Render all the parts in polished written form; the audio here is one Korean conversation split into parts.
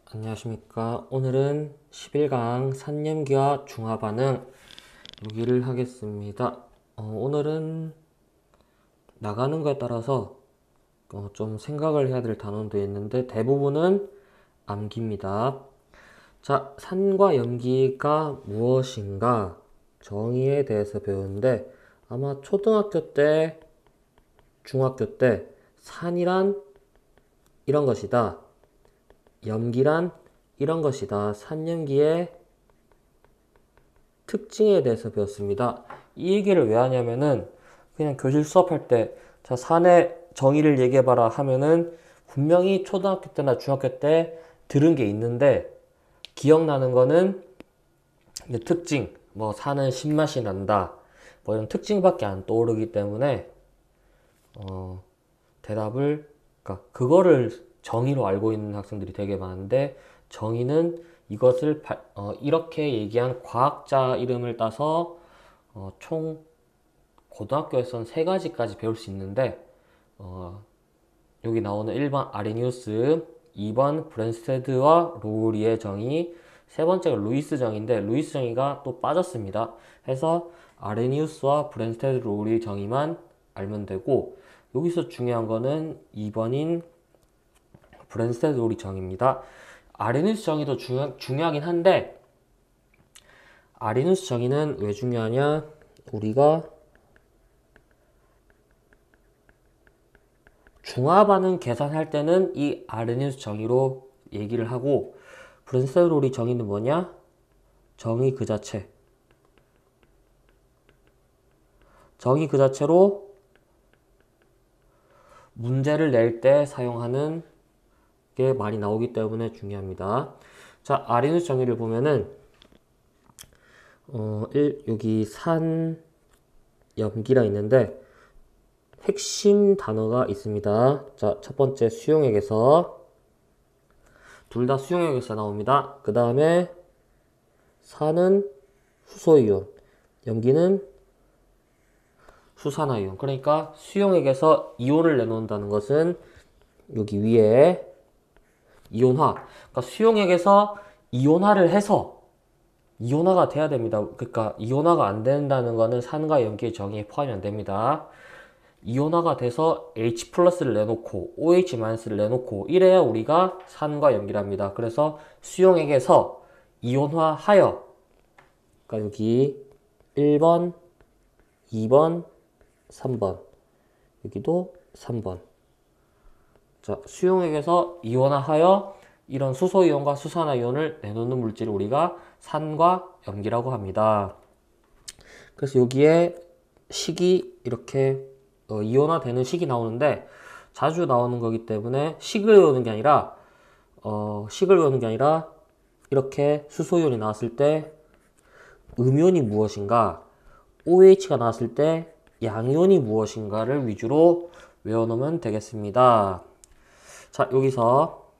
안녕하십니까. 오늘은 11강 산염기와 중화반응 여기를 하겠습니다. 오늘은 나가는 거에 따라서 좀 생각을 해야 될 단원도 있는데 대부분은 암기입니다. 자, 산과 염기가 무엇인가 정의에 대해서 배우는데 아마 초등학교 때, 중학교 때 산이란 이런 것이다. 염기란 이런 것이다. 산염기의 특징에 대해서 배웠습니다. 이 얘기를 왜 하냐면은 그냥 교실 수업할 때 자, 산의 정의를 얘기해봐라 하면은 분명히 초등학교 때나 중학교 때 들은 게 있는데 기억나는 거는 특징, 뭐 산은 신맛이 난다, 뭐 이런 특징밖에 안 떠오르기 때문에 대답을 그러니까 그거를 정의로 알고 있는 학생들이 되게 많은데 정의는 이것을 이렇게 얘기한 과학자 이름을 따서 총 고등학교에서는 세 가지까지 배울 수 있는데 여기 나오는 1번 아레니우스, 2번 브랜스테드와 로우리의 정의, 세 번째가 루이스 정의인데 루이스 정의가 또 빠졌습니다. 해서 아레니우스와 브랜스테드 로우리 정의만 알면 되고 여기서 중요한 거는 2번인 브랜스테드 로우리 정의입니다. 아레니우스 정의도 중요하긴 한데 아레니우스 정의는 왜 중요하냐? 우리가 중화반응 계산할 때는 이 아레니우스 정의로 얘기를 하고 브랜스테드 로우리 정의는 뭐냐? 정의 그 자체. 정의 그 자체로 문제를 낼 때 사용하는 게 많이 나오기 때문에 중요합니다. 자, 아레니우스 정의를 보면은 여기 산, 염기라 있는데 핵심 단어가 있습니다. 자, 첫 번째 수용액에서 둘 다 수용액에서 나옵니다. 그 다음에 산은 수소이온, 염기는 수산화이온. 그러니까 수용액에서 이온을 내놓는다는 것은 여기 위에 이온화. 그러니까 수용액에서 이온화를 해서 이온화가 돼야 됩니다. 그러니까 이온화가 안 된다는 거는 산과 염기의 정의에 포함이 안 됩니다. 이온화가 돼서 H 플러스를 내놓고 OH 마이너스를 내놓고 이래야 우리가 산과 염기랍니다. 그래서 수용액에서 이온화하여 그러니까 여기 1번, 2번, 3번 여기도 3번 자, 수용액에서 이온화하여 이런 수소이온과 수산화이온을 내놓는 물질을 우리가 산과 염기라고 합니다. 그래서 여기에 식이 이렇게 이온화되는 식이 나오는데 자주 나오는 거기 때문에 식을 외우는 게 아니라 이렇게 수소이온이 나왔을 때 음이온이 무엇인가, OH가 나왔을 때 양이온이 무엇인가를 위주로 외워놓으면 되겠습니다. 자, 여기서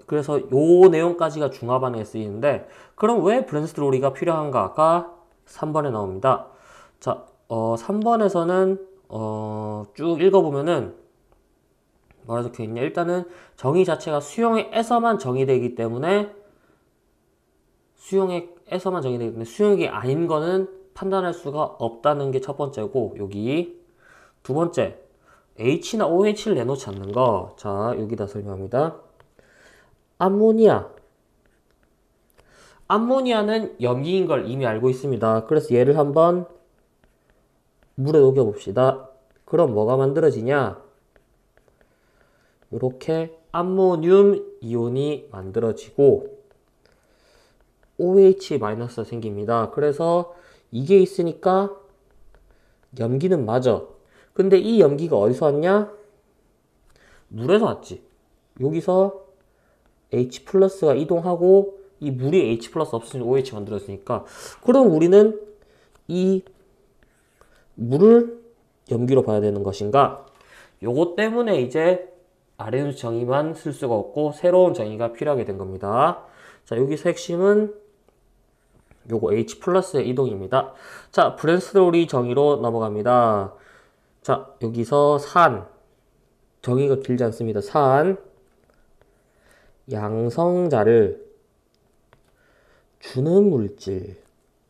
그래서 요 내용까지가 중화반응에 쓰이는데 그럼 왜 브랜스테드 로우리가 필요한가가 3번에 나옵니다. 자, 3번에서는 쭉 읽어보면은 뭐라 적혀있냐. 일단은 정의 자체가 수용액에서만 정의되기 때문에 수용액이 아닌 거는 판단할 수가 없다는 게 첫 번째고, 여기 두 번째 H나 OH를 내놓지 않는 거. 자, 여기다 설명합니다. 암모니아는 염기인 걸 이미 알고 있습니다. 그래서 얘를 한번 물에 녹여봅시다. 그럼 뭐가 만들어지냐? 이렇게 암모늄 이온이 만들어지고 OH- 생깁니다. 그래서 이게 있으니까 염기는 맞아. 근데 이 염기가 어디서 왔냐? 물에서 왔지. 여기서 H 플러스가 이동하고 이 물이 H 플러스 없으면 OH 만들어지니까 그럼 우리는 이 물을 염기로 봐야 되는 것인가? 요것 때문에 이제 아레니우스 정의만 쓸 수가 없고 새로운 정의가 필요하게 된 겁니다. 자, 여기서 핵심은 요거 H 플러스의 이동입니다. 자, 브랜스테드 로우리 정의로 넘어갑니다. 자, 여기서 산 정의가 길지 않습니다. 산 양성자를 주는 물질,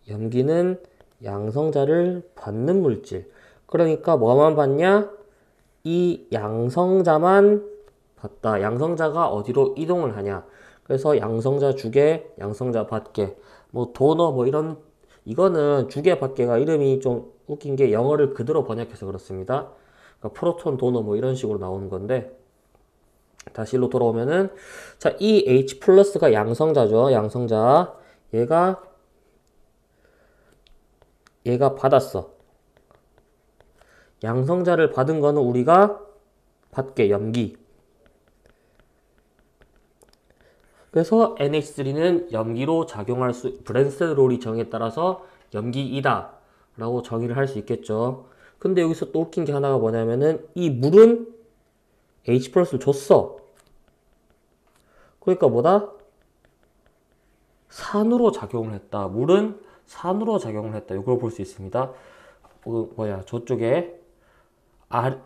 염기는 양성자를 받는 물질. 그러니까 뭐만 받냐? 이 양성자만 받다. 양성자가 어디로 이동을 하냐? 그래서 양성자 주게, 양성자 받게. 뭐 도너 뭐 이런 이거는 주게 받게가 이름이 좀 웃긴 게 영어를 그대로 번역해서 그렇습니다. 그러니까 프로톤 도너 뭐 이런 식으로 나오는 건데 다시 일로 돌아오면은 자, 이 H 플러스가 양성자죠. 양성자. 얘가 받았어. 양성자를 받은 거는 우리가 받게 염기. 그래서 NH3는 염기로 작용할 수, 브랜스테드롤이 정의에 따라서 염기이다 라고 정의를 할 수 있겠죠. 근데 여기서 또 웃긴 게 하나가 뭐냐면은 이 물은 H 플러스를 줬어. 그러니까 뭐다? 산으로 작용을 했다. 물은 산으로 작용을 했다. 이걸 볼 수 있습니다. 저쪽에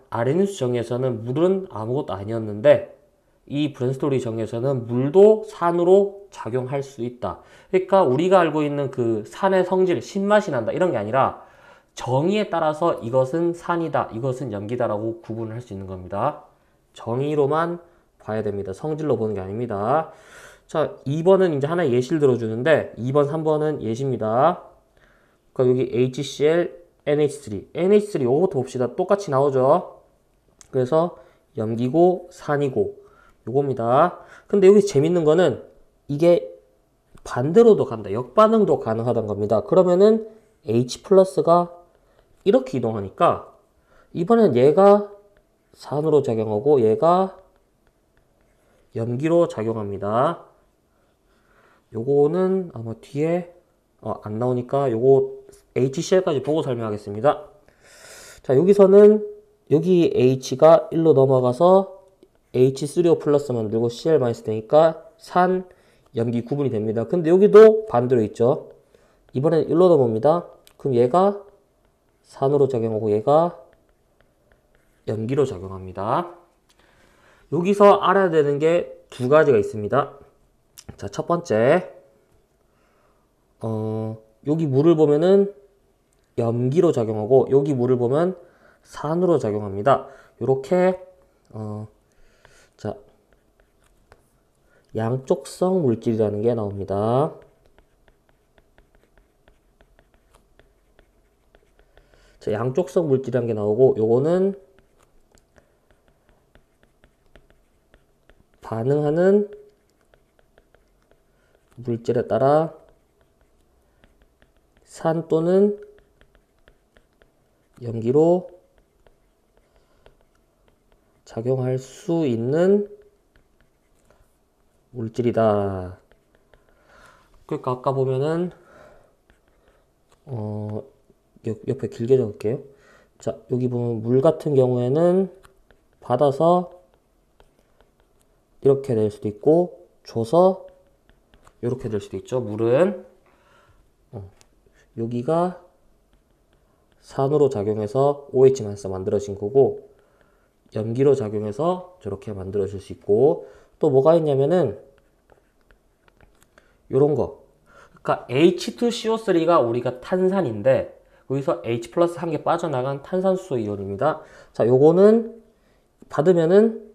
아레니우스 정의에서는 물은 아무것도 아니었는데 이 브랜스토리 정의에서는 물도 산으로 작용할 수 있다. 그러니까 우리가 알고 있는 그 산의 성질, 신맛이 난다 이런 게 아니라 정의에 따라서 이것은 산이다, 이것은 염기다라고 구분을 할 수 있는 겁니다. 정의로만 봐야 됩니다. 성질로 보는 게 아닙니다. 자, 2번은 이제 하나의 예시를 들어주는데 2번, 3번은 예시입니다. 그러니까 여기 HCl, NH3. NH3 요거부터 봅시다. 똑같이 나오죠. 그래서 염기고 산이고 요겁니다. 근데 여기 재밌는 거는 이게 반대로도 간다. 역반응도 가능하다는 겁니다. 그러면은 H 플러스가 이렇게 이동하니까 이번엔 얘가 산으로 작용하고 얘가 염기로 작용합니다. 요거는 아마 뒤에 안 나오니까 요거 HCl까지 보고 설명하겠습니다. 자, 여기서는 여기 H가 1로 넘어가서 H3O 플러스 만들고 Cl 마이너스 되니까 산, 염기 구분이 됩니다. 근데 여기도 반대로 있죠. 이번엔 1로 넘어옵니다. 그럼 얘가 산으로 작용하고 얘가 염기로 작용합니다. 여기서 알아야 되는 게 두 가지가 있습니다. 자, 첫 번째, 여기 물을 보면은 염기로 작용하고 여기 물을 보면 산으로 작용합니다. 요렇게 자, 양쪽성 물질이라는 게 나옵니다. 자, 양쪽성 물질이라는 게 나오고 요거는 반응하는 물질에 따라 산 또는 염기로 작용할 수 있는 물질이다. 그러니까 아까 보면은 옆에 길게 적을게요. 자, 여기 보면 물 같은 경우에는 받아서 이렇게 될 수도 있고 줘서 이렇게 될 수도 있죠. 물은 여기가 산으로 작용해서 OH- 만들어진 거고 염기로 작용해서 저렇게 만들어질 수 있고 또 뭐가 있냐면은 요런 거. 그러니까 H2CO3가 우리가 탄산인데 여기서 H 플러스 한 개 빠져나간 탄산수소 이온입니다. 자, 요거는 받으면은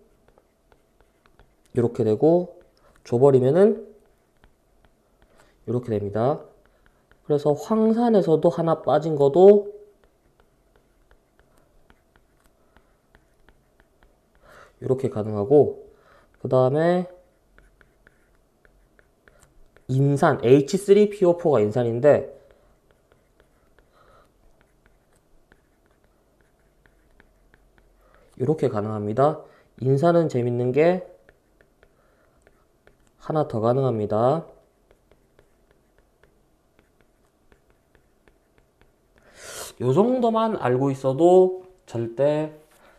이렇게 되고 줘버리면은 이렇게 됩니다. 그래서 황산에서도 하나 빠진 것도 이렇게 가능하고 그 다음에 인산 H3PO4가 인산인데 이렇게 가능합니다. 인산은 재밌는 게 하나 더 가능합니다. 요 정도만 알고 있어도 절대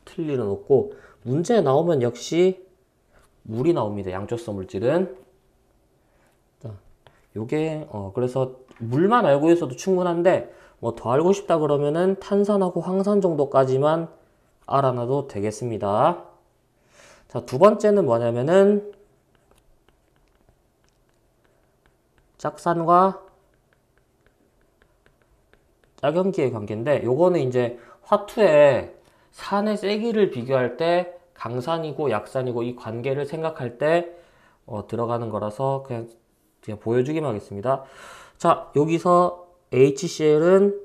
틀릴 일은 없고 문제 나오면 역시 물이 나옵니다. 양쪽성 물질은. 자, 요게 그래서 물만 알고 있어도 충분한데 뭐 더 알고 싶다 그러면은 탄산하고 황산 정도까지만 알아놔도 되겠습니다. 자, 두 번째는 뭐냐면은 짝산과 짝연기의 관계인데 요거는 이제 화투의 산의 세기를 비교할 때 강산이고 약산이고 이 관계를 생각할 때 들어가는 거라서 그냥 보여주기만 하겠습니다. 자, 여기서 HCl은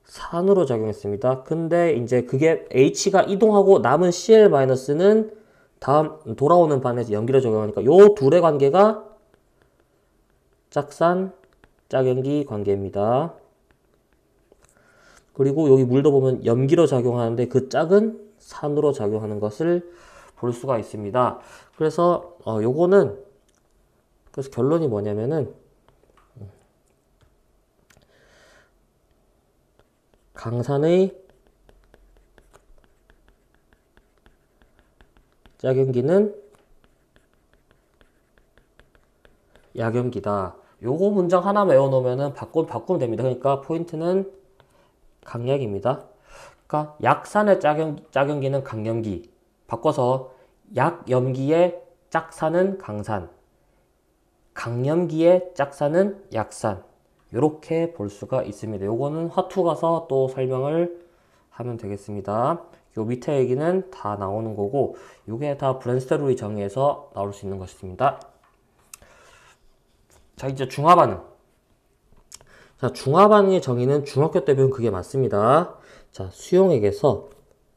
산으로 작용했습니다. 근데 이제 그게 H가 이동하고 남은 Cl-는 다음 돌아오는 반에서 연기로 적용하니까 요 둘의 관계가 짝산, 짝연기 관계입니다. 그리고 여기 물도 보면 염기로 작용하는데 그 짝은 산으로 작용하는 것을 볼 수가 있습니다. 그래서 요거는 그래서 결론이 뭐냐면은 강산의 짝연기는 약연기다. 요거 문장 하나 외워놓으면은 바꾸면 됩니다. 그러니까 포인트는 강약입니다. 그러니까 약산의 짝연기는 강연기. 바꿔서 약연기의 짝산은 강산. 강연기의 짝산은 약산. 이렇게 볼 수가 있습니다. 요거는 화투 가서 또 설명을 하면 되겠습니다. 요 밑에 얘기는 다 나오는 거고 요게 다 브랜스테루이 정의에서 나올 수 있는 것입니다. 자, 이제 중화반응. 자, 중화반응의 정의는 중학교 때 배운 그게 맞습니다. 자, 수용액에서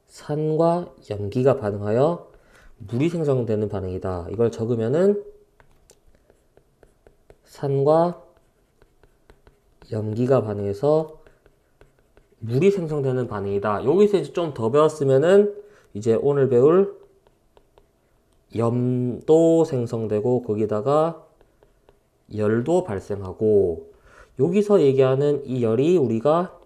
산과 염기가 반응하여 물이 생성되는 반응이다. 이걸 적으면은 산과 염기가 반응해서 물이 생성되는 반응이다. 여기서 이제 좀 더 배웠으면은 이제 오늘 배울 염도 생성되고 거기다가 열도 발생하고 여기서 얘기하는 이 열이 우리가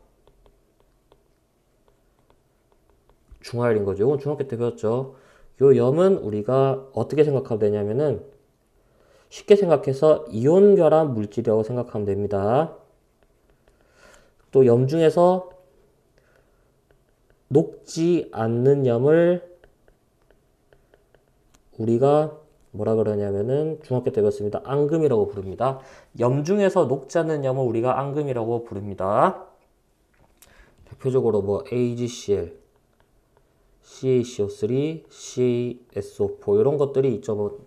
중화열인 거죠. 이건 중학교 때 배웠죠. 요 염은 우리가 어떻게 생각하면 되냐면은 쉽게 생각해서 이온 결합 물질이라고 생각하면 됩니다. 또 염 중에서 녹지 않는 염을 우리가 뭐라 그러냐면은 중학교 때 배웠습니다. 앙금이라고 부릅니다. 염 중에서 녹지 않는 염을 우리가 앙금이라고 부릅니다. 대표적으로 뭐 AgCl, CaCO3, CaSO4 이런 것들이 있죠. 뭐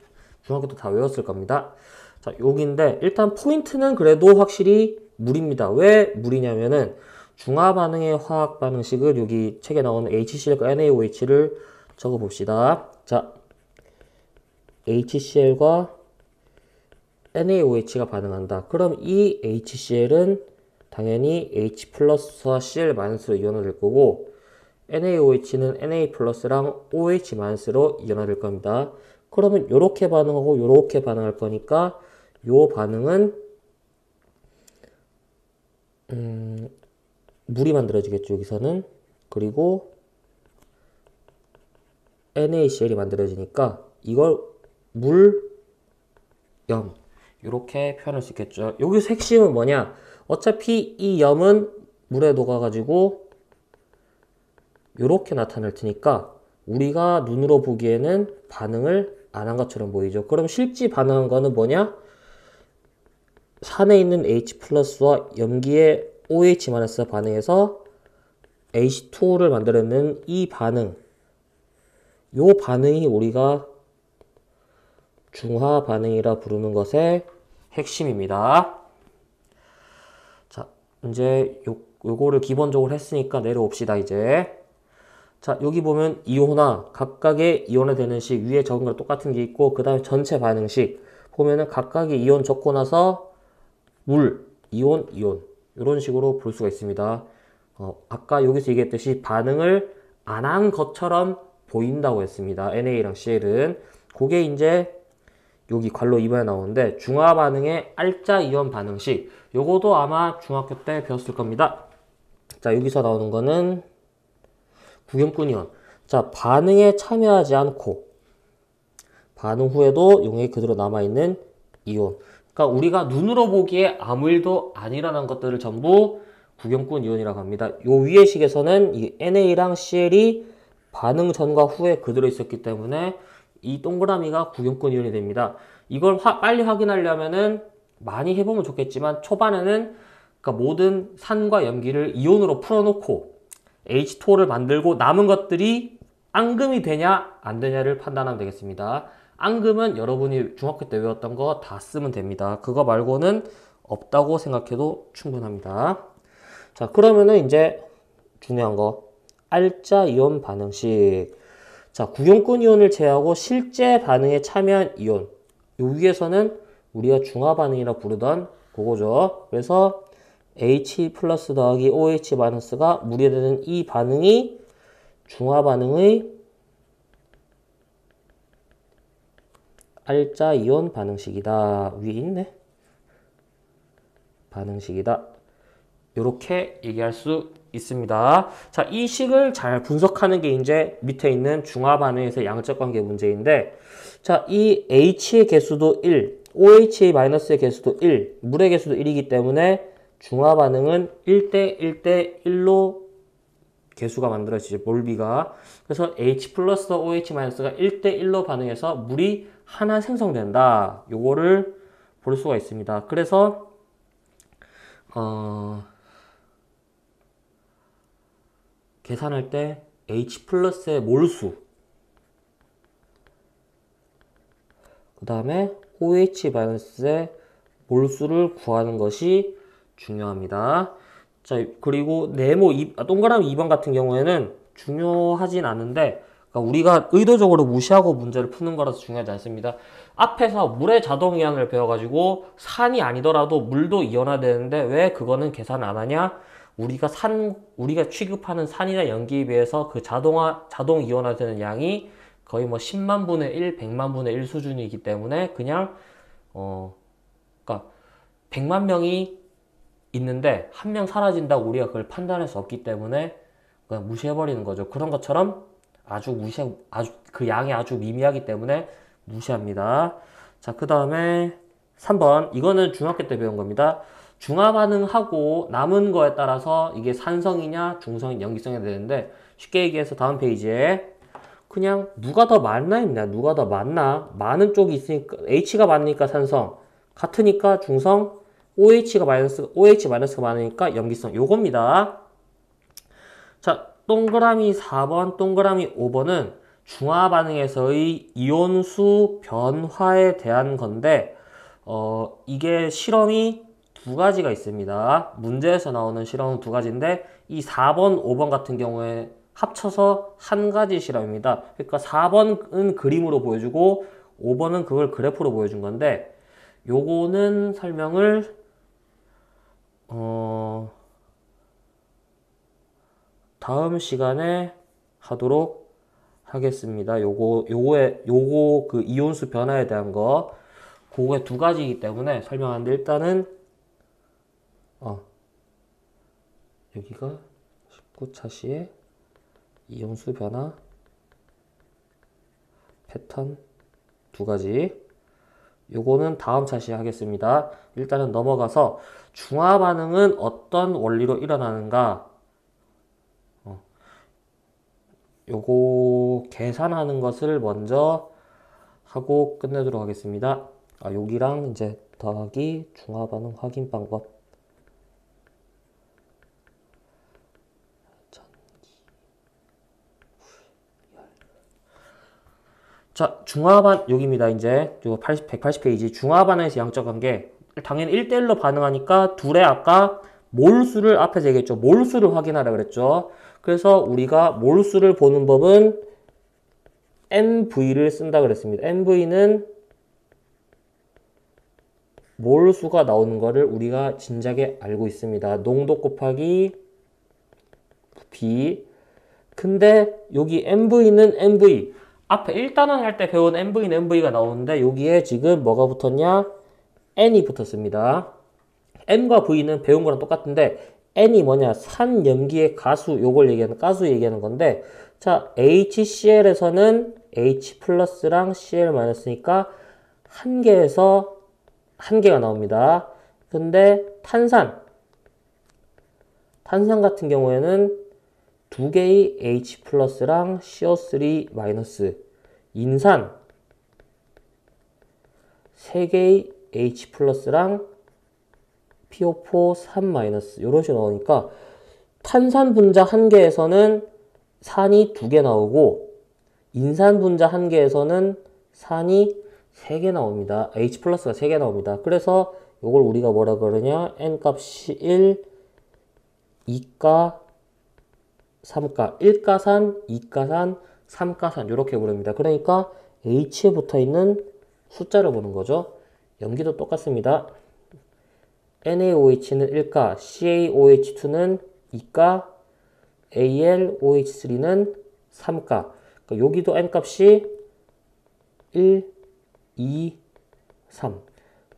중학교 때 다 외웠을 겁니다. 자, 여기인데 일단 포인트는 그래도 확실히 물입니다. 왜 물이냐면은 중화 반응의 화학 반응식을 여기 책에 나오는 HCl과 NaOH를 적어 봅시다. 자, HCl과 NaOH가 반응한다. 그럼 이 HCl은 당연히 H 플러스와 Cl-로 이온화될 거고 NaOH는 Na 플러스랑 OH-로 이온화될 겁니다. 그러면 이렇게 반응하고 이렇게 반응할 거니까 이 반응은 물이 만들어지겠죠. 여기서는. 그리고 NaCl이 만들어지니까 이걸 물, 염 이렇게 표현할 수 있겠죠. 여기서 핵심은 뭐냐? 어차피 이 염은 물에 녹아가지고 이렇게 나타날 테니까 우리가 눈으로 보기에는 반응을 안 한 것처럼 보이죠. 그럼 실제 반응한 거는 뭐냐? 산에 있는 H 플러스와 염기의 OH- 반응해서 H2O를 만들어내는 이 반응. 요 반응이 우리가 중화 반응이라 부르는 것의 핵심입니다. 자, 이제 요거를 기본적으로 했으니까 내려옵시다, 이제. 자, 여기 보면 이온화, 각각의 이온화되는 식, 위에 적은 거랑 똑같은 게 있고, 그 다음에 전체 반응식. 보면은 각각의 이온 적고 나서 물, 이온, 이온. 이런 식으로 볼 수가 있습니다. 아까 여기서 얘기했듯이 반응을 안 한 것처럼 보인다고 했습니다. NA랑 CL은. 그게 이제 여기 괄호 2번에 나오는데 중화 반응의 알짜 이온 반응식. 요거도 아마 중학교 때 배웠을 겁니다. 자, 여기서 나오는 거는 구경꾼 이온. 자, 반응에 참여하지 않고 반응 후에도 용액이 그대로 남아있는 이온. 그러니까 우리가 눈으로 보기에 아무 일도 안 일어난 것들을 전부 구경꾼 이온이라고 합니다. 요 위의 식에서는 이 NA랑 CL이 반응 전과 후에 그대로 있었기 때문에 이 동그라미가 구경꾼 이온이 됩니다. 이걸 빨리 확인하려면은 많이 해보면 좋겠지만 초반에는 그러니까 모든 산과 염기를 이온으로 풀어놓고 H2O를 만들고 남은 것들이 앙금이 되냐 안 되냐를 판단하면 되겠습니다. 앙금은 여러분이 중학교 때 외웠던 거 다 쓰면 됩니다. 그거 말고는 없다고 생각해도 충분합니다. 자, 그러면은 이제 중요한 거 알짜 이온 반응식. 자, 구경꾼 이온을 제외하고 실제 반응에 참여한 이온. 요 위에서는 우리가 중화 반응이라 부르던 그거죠. 그래서 H 플러스 더하기 OH 마이너스가 물에 되는 이 반응이 중화 반응의 알짜 이온 반응식이다. 위에 있네. 반응식이다. 이렇게 얘기할 수 있습니다. 자, 이 식을 잘 분석하는 게 이제 밑에 있는 중화 반응에서 양적 관계 문제인데, 자, 이 H의 개수도 1, OH의 마이너스의 개수도 1, 물의 개수도 1이기 때문에 중화 반응은 1대 1대 1로 개수가 만들어지죠. 몰비가. 그래서 H 플러스 OH 마이너스가 1대 1로 반응해서 물이 하나 생성된다. 요거를 볼 수가 있습니다. 그래서 계산할 때 H 플러스의 몰수, 그 다음에 OH 마이너스의 몰수를 구하는 것이 중요합니다. 자, 그리고 네모 동그라미 2번 같은 경우에는 중요하진 않은데, 그러니까 우리가 의도적으로 무시하고 문제를 푸는 거라서 중요하지 않습니다. 앞에서 물의 자동 이온을 배워가지고 산이 아니더라도 물도 이온화되는데 왜 그거는 계산 안 하냐? 우리가 취급하는 산이나 연기에 비해서 그 자동 이온화되는 양이 거의 뭐 10만 분의 1, 100만 분의 1 수준이기 때문에 그냥, 그러니까 100만 명이 있는데 한 명 사라진다고 우리가 그걸 판단할 수 없기 때문에 그냥 무시해버리는 거죠. 그런 것처럼 아주 그 양이 아주 미미하기 때문에 무시합니다. 자, 그 다음에 3번. 이거는 중학교 때 배운 겁니다. 중화 반응하고 남은 거에 따라서 이게 산성이냐 중성이냐 염기성이 되는데, 쉽게 얘기해서 다음 페이지에 그냥 누가 더 많나 있냐, 누가 더 많나, 많은 쪽이 있으니까 H가 많으니까 산성, 같으니까 중성, OH 마이너스가 많으니까 염기성. 요겁니다. 자, 동그라미 4번, 동그라미 5번은 중화 반응에서의 이온수 변화에 대한 건데, 이게 실험이 두 가지가 있습니다. 문제에서 나오는 실험은 두 가지인데, 이 4번, 5번 같은 경우에 합쳐서 한 가지 실험입니다. 그러니까 4번은 그림으로 보여주고, 5번은 그걸 그래프로 보여준 건데, 요거는 설명을, 다음 시간에 하도록 하겠습니다. 요거 그 이온수 변화에 대한 거, 그거의 두 가지이기 때문에 설명하는데, 일단은, 여기가 19차 시에 이온수 변화 패턴 두 가지. 요거는 다음 차시에 하겠습니다. 일단은 넘어가서 중화 반응은 어떤 원리로 일어나는가, 요거 계산하는 것을 먼저 하고 끝내도록 하겠습니다. 여기랑 이제 더하기 중화 반응 확인 방법. 자, 여기입니다. 이제, 요 180페이지. 중화반응에서 양적 관계. 당연히 1대1로 반응하니까, 둘의 아까 몰수를 앞에서 얘기했죠. 몰수를 확인하라 그랬죠. 그래서 우리가 몰수를 보는 법은 MV를 쓴다 그랬습니다. MV는 몰수가 나오는 거를 우리가 진작에 알고 있습니다. 농도 곱하기 부피. 근데 여기 MV는 MV. 앞에 1단원 할 때 배운 MV는 MV가 나오는데 여기에 지금 뭐가 붙었냐? N이 붙었습니다. M과 V는 배운 거랑 똑같은데 N이 뭐냐? 산염기의 가수, 요걸 얘기하는, 가수 얘기하는 건데, 자, HCl에서는 H 플러스랑 Cl 마이너스니까 한 개에서 한 개가 나옵니다. 근데 탄산 같은 경우에는 두 개의 H 플러스랑 CO3 마이너스, 인산 세 개의 H 플러스랑 PO4 3 마이너스 이런 식으로 나오니까 탄산 분자 한 개에서는 산이 2개 나오고 인산 분자 한 개에서는 산이 3개 나옵니다. H 플러스가 3개 나옵니다. 그래서 이걸 우리가 뭐라 그러냐? N 값이 1, 2가, 3가, 1가산, 2가산, 3가산 이렇게 부릅니다. 그러니까 H에 붙어 있는 숫자를 보는 거죠. 염기도 똑같습니다. NaOH는 1가, CaOH2는 2가, AlOH3는 3가. 그러니까 여기도 N값이 1, 2, 3.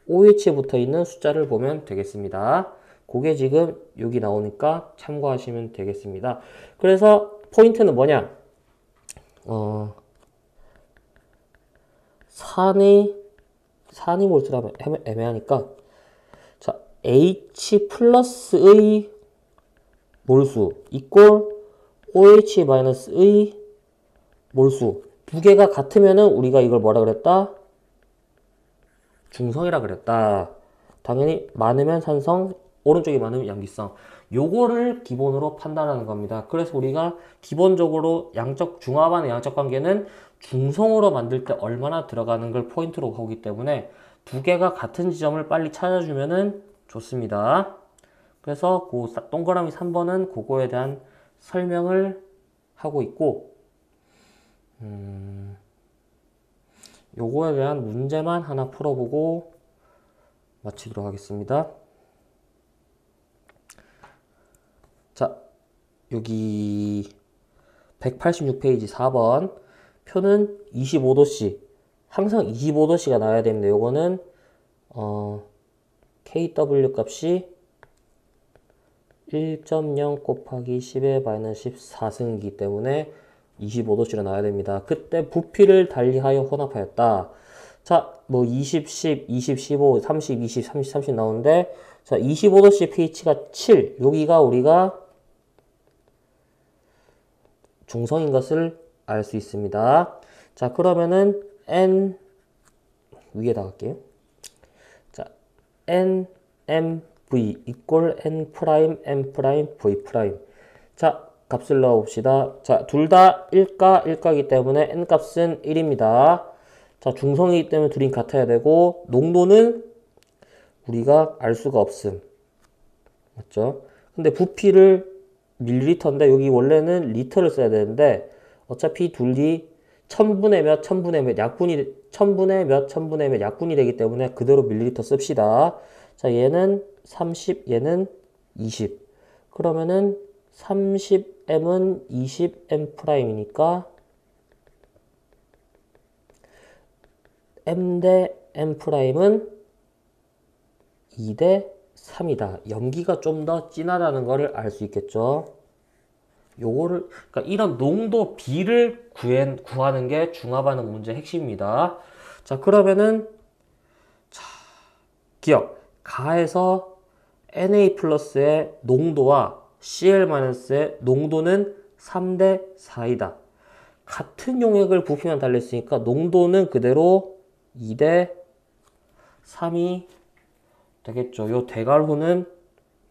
OH에 붙어 있는 숫자를 보면 되겠습니다. 그게 지금 여기 나오니까 참고하시면 되겠습니다. 그래서 포인트는 뭐냐? 산이 몰수라면 애매하니까 자, H 플러스의 몰수 이꼴 OH 마이너스의 몰수 두 개가 같으면은 우리가 이걸 뭐라 그랬다? 중성이라 그랬다. 당연히 많으면 산성, 오른쪽이 많으면 양기성. 요거를 기본으로 판단하는 겁니다. 그래서 우리가 기본적으로 중합안의 양적 관계는 중성으로 만들 때 얼마나 들어가는 걸 포인트로 보기 때문에 두 개가 같은 지점을 빨리 찾아주면은 좋습니다. 그래서 그 동그라미 3번은 그거에 대한 설명을 하고 있고, 요거에 대한 문제만 하나 풀어보고 마치도록 하겠습니다. 자, 여기 186페이지 4번 표는 25도씨 항상 25도씨가 나와야 됩니다. 요거는 KW 값이 1.0 곱하기 10의 마이너스 14승이기 때문에 25도씨로 나와야 됩니다. 그때 부피를 달리하여 혼합하였다. 자, 뭐 20, 10, 20, 15, 30, 20, 30, 30 나오는데 자, 25도씨 pH가 7. 여기가 우리가 중성인 것을 알 수 있습니다. 자, 그러면은 N 위에다 갈게요. 자, N, M, V 이꼴 N 프라임, M 프라임, V 프라임. 자, 값을 넣어봅시다. 자, 둘 다 1가이기 때문에 N 값은 1입니다. 자, 중성이기 때문에 둘이 같아야 되고, 농도는 우리가 알 수가 없음. 맞죠? 근데 부피를 밀리리터인데, 여기 원래는 리터를 써야 되는데, 어차피 둘이 천분의 몇, 천분의 몇, 천분의 몇 약분이 되기 때문에 그대로 밀리리터 씁시다. 자, 얘는 30, 얘는 20. 그러면은 30m은 20m 프라임이니까 m 대 m 프라임은 2 대 3이다. 염기가 좀 더 진하다는 것을 알 수 있겠죠. 요거를 그러니까 이런 농도 B를 구하는 게 중합하는 문제의 핵심입니다. 자, 그러면은 기억 가에서 Na 플러스의 농도와 Cl-의 농도는 3대 4이다. 같은 용액을 부피만 달렸으니까 농도는 그대로 2대 3이 되겠죠. 요 대괄호는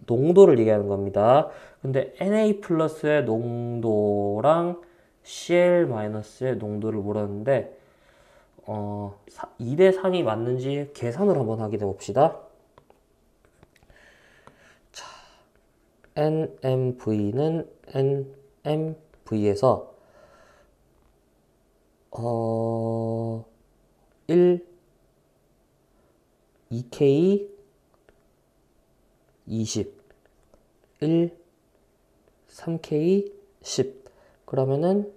농도를 얘기하는 겁니다. 근데 Na 플러스의 농도랑 Cl-의 농도를 물었는데 2대 3이 맞는지 계산을 한번 확인해 봅시다. 자, NMV는 NMV에서 1, 2K 20, 1, 3K 10. 그러면은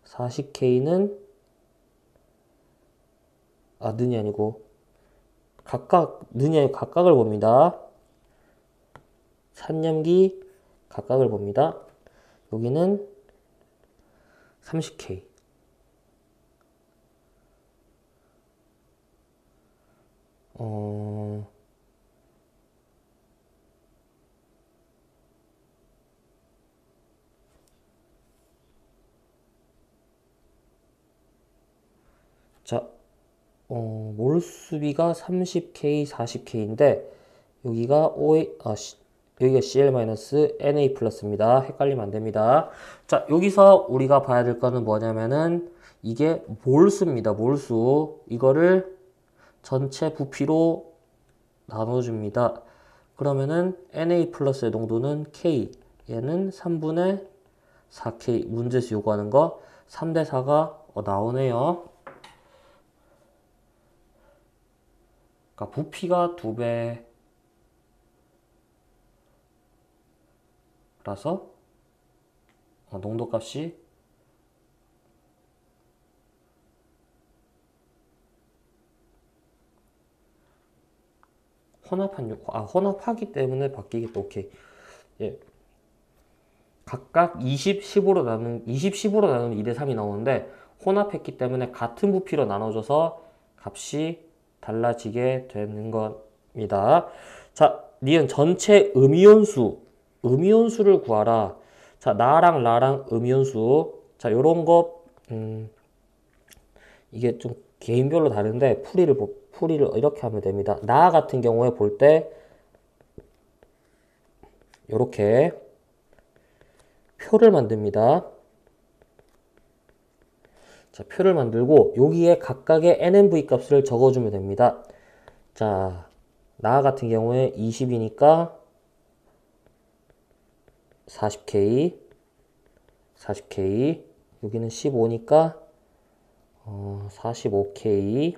40K는 는이 아니고 는이 아니고 각각을 봅니다. 산염기 각각을 봅니다. 여기는 30K. 자, 몰수비가 30K, 40K인데 여기가 여기가 Cl-Na 플러스입니다. 헷갈리면 안 됩니다. 자, 여기서 우리가 봐야 될 거는 뭐냐면은 이게 몰수입니다. 몰수. 이거를 전체 부피로 나눠줍니다. 그러면은 Na 플러스의 농도는 K. 얘는 3분의 4K. 문제에서 요구하는 거 3대 4가 나오네요. 그러니까 부피가 2배. 라서 농도값이 혼합하기 때문에 바뀌겠다. 오케이. 예. 각각 20, 10으로 나누면 2대 3이 나오는데 혼합했기 때문에 같은 부피로 나눠줘서 값이 달라지게 되는 겁니다. 자, 니은 전체 음이온수를 구하라. 자, 나랑 라랑 음이온수. 자, 요런 거, 이게 좀 개인별로 다른데, 풀이를 이렇게 하면 됩니다. 나 같은 경우에 볼 때, 요렇게 표를 만듭니다. 자, 표를 만들고, 여기에 각각의 NMV 값을 적어주면 됩니다. 자, 나 같은 경우에 20이니까, 40K, 여기는 15니까 45K.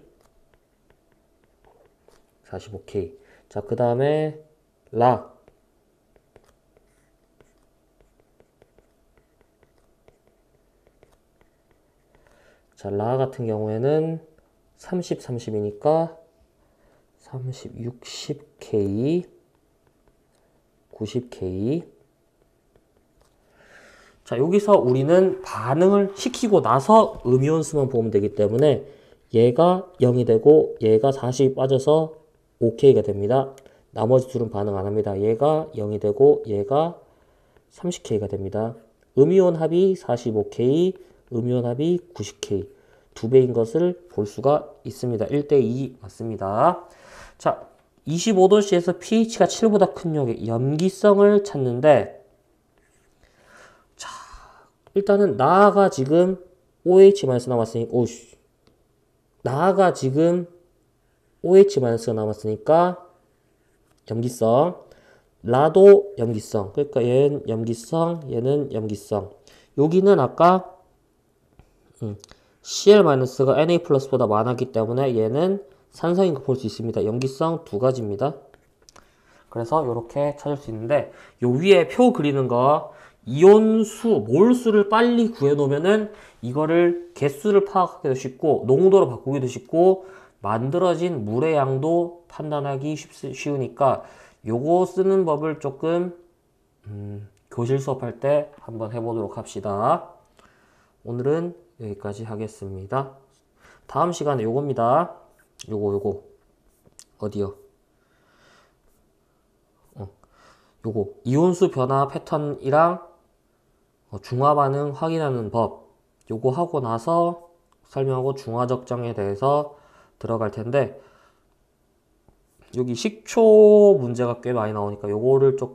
자, 그 다음에 라. 자, 라 같은 경우에는 30이니까 60K, 90K. 자, 여기서 우리는 반응을 시키고 나서 음이온수만 보면 되기 때문에 얘가 0이 되고 얘가 40이 빠져서 5K가 됩니다. 나머지 둘은 반응 안 합니다. 얘가 0이 되고 얘가 30K가 됩니다. 음이온 합이 45K, 음이온 합이 90K. 2배인 것을 볼 수가 있습니다. 1대2 맞습니다. 자, 25도씨에서 pH가 7보다 큰 용의 염기성을 찾는데, 일단은 나가 지금 OH- 남았으니까 나가 지금 OH- 남았으니까 염기성. 라도 염기성. 그러니까 얘는 염기성, 얘는 염기성. 여기는 아까 Cl-가 Na 플러스보다 많았기 때문에 얘는 산성인 거 볼 수 있습니다. 염기성 2가지입니다. 그래서 이렇게 찾을 수 있는데 요 위에 표 그리는 거 이온수, 몰수를 빨리 구해놓으면은 이거를 개수를 파악하기도 쉽고 농도로 바꾸기도 쉽고 만들어진 물의 양도 판단하기 쉬우니까 요거 쓰는 법을 조금 교실 수업할 때 한번 해보도록 합시다. 오늘은 여기까지 하겠습니다. 다음 시간에 요겁니다. 요거 어디요? 요거 이온수 변화 패턴이랑 중화 반응 확인하는 법 요거 하고 나서 설명하고 중화적정에 대해서 들어갈 텐데 여기 식초 문제가 꽤 많이 나오니까 요거를 조금